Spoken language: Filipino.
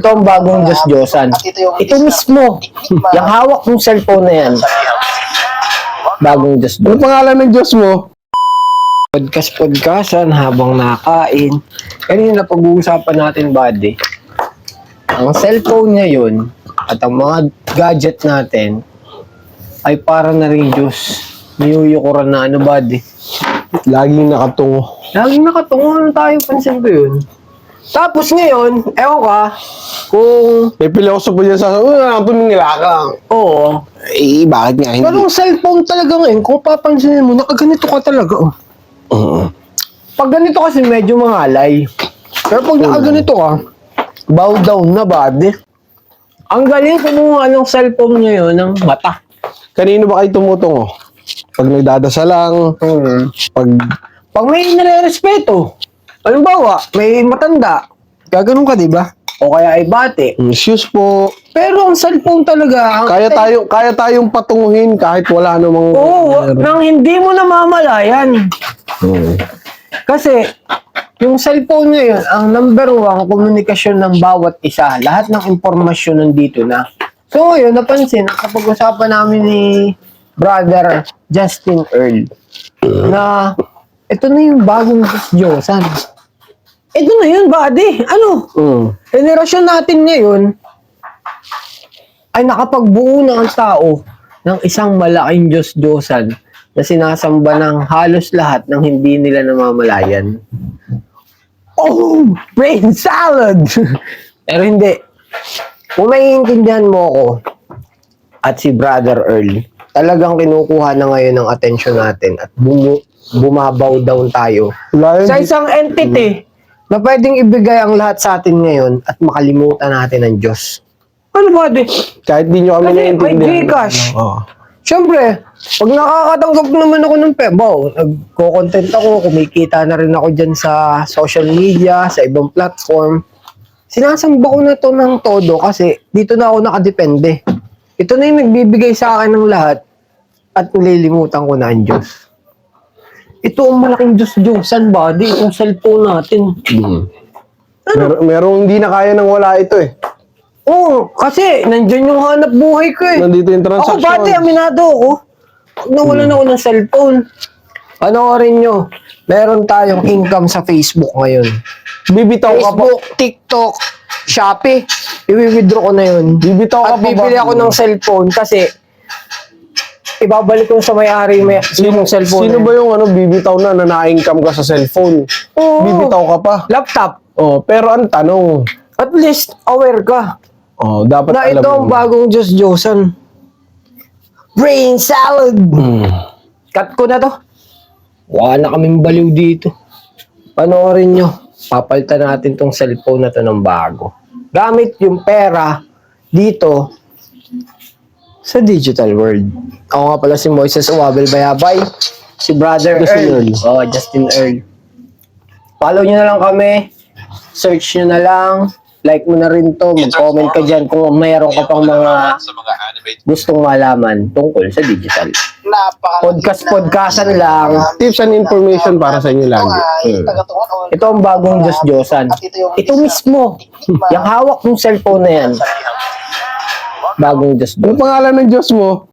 Ito ang bagong Diyos-Diyosan. Ito mismo. Yung hawak ng cellphone na yan. Bagong Ano Diyos-Diyosan. pangalan ng Diyos mo? Podcast-podcastan habang nakain. Kanina pag-uusapan natin, buddy. Ang cellphone ngayon at ang mga gadget natin ay para na rin Diyos. Niyuyukuran na ano, buddy. Laging nakatungo. Laging nakatungo na tayo, pansin ko yun. Tapos ngayon, ewan ka, kung May pilosopo dyan sa, tumingila ka. oo, Eh, bakit nga hindi? pero ang cellphone talaga ngayon, kung papansinin mo, nakaganito ka talaga. Oh. Oo. Pag ganito kasi medyo mangalay. Pero pag nakaganito ka, bow down na, buddy. Ang galing kumuha ng cellphone ngayon ng mata. Kanino ba kayo tumutungo? Pag nagdadasal lang, Pag may nare-respeto, halimbawa, may matanda, gaganon ka, di ba? O kaya ay bate. shoes po. Pero ang cellphone talaga, Kaya tayong patunguhin kahit wala namang... oo, nang hindi mo namamalayan. Kasi, yung cellphone ngayon, ang number one komunikasyon ng bawat isa. Lahat ng impormasyon nandito na. So ngayon, napansin, kapag usapan namin ni Brother Justin Earl, na ito na yung bagong Diyos-Diyosan. Ito na yun, buddy. Ano? Generasyon natin ngayon ay nakapagbuo na ang tao ng isang malaking Diyos-Diyosan na sinasamba ng halos lahat ng hindi nila namamalayan. Oh, brain salad! Pero hindi. Kung maiintindihan mo ako at si Brother Earl, talagang kinukuha na ngayon ng atensyon natin at bumabaw down tayo Wala yun, sa isang entity na pwedeng ibigay ang lahat sa atin ngayon at makalimutan natin ang Diyos. Ano ba, di? kahit di nyo kami Kasi may naiintindihan. Gcash. Oo. Siyempre, pag nakakatanggap naman ako ng pebo, nagko-content ako, kumikita na rin ako dyan sa social media, sa ibang platform. Sinasamba ko na to ng todo kasi dito na ako nakadepende. Ito na yung nagbibigay sa akin ng lahat at nililimutan ko na ang Diyos. Ito ang malaking Diyos-Diyosan, buddy. Itong cellphone natin. Merong hindi na kaya nang wala ito eh. Oo, kasi nandyan yung hanap buhay ko eh. Nandito yung Ako, transaction. buddy, aminado ako. Pag nawalan ako ng cellphone, panoorin nyo, meron tayong income sa Facebook ngayon. Bibitaw ka pa. Facebook, TikTok, Shopee, i-withdraw ko na yun. Bibitaw ka At pa ba? bibili ako ng cellphone kasi ibabalik ko sa may-ari yung cellphone. Sino ba yung bibitaw na na-income ka sa cellphone? Oo. Bibitaw ka pa. Laptop. Oh, pero ang tanong, At least, aware ka dapat na alam ito ang mo. bagong Diyos-Diyosan. Brain salad! Cut ko na to. Wala na kaming baliw dito. Panoorin nyo. Papalitan natin tong cellphone na to ng bago. Gamit yung pera dito sa digital world. Ako nga pala si Moises Uwabel Bayabay. Si Brother Justin Earl. Earl. Oh, Justin Earl. Follow nyo na lang kami. Search nyo na lang. Like mo na rin to. Mag-comment ka dyan kung mayroon ka pang mga gustong malaman tungkol sa digital. Podcast-podcastan lang. Tips and information para sa inyo lagi. Ito ang bagong Diyos-Diyosan. Ito mismo. Yung hawak ng cellphone na yan. Bagong Ano Diyos-Diyosan. pangalan ng Diyos mo?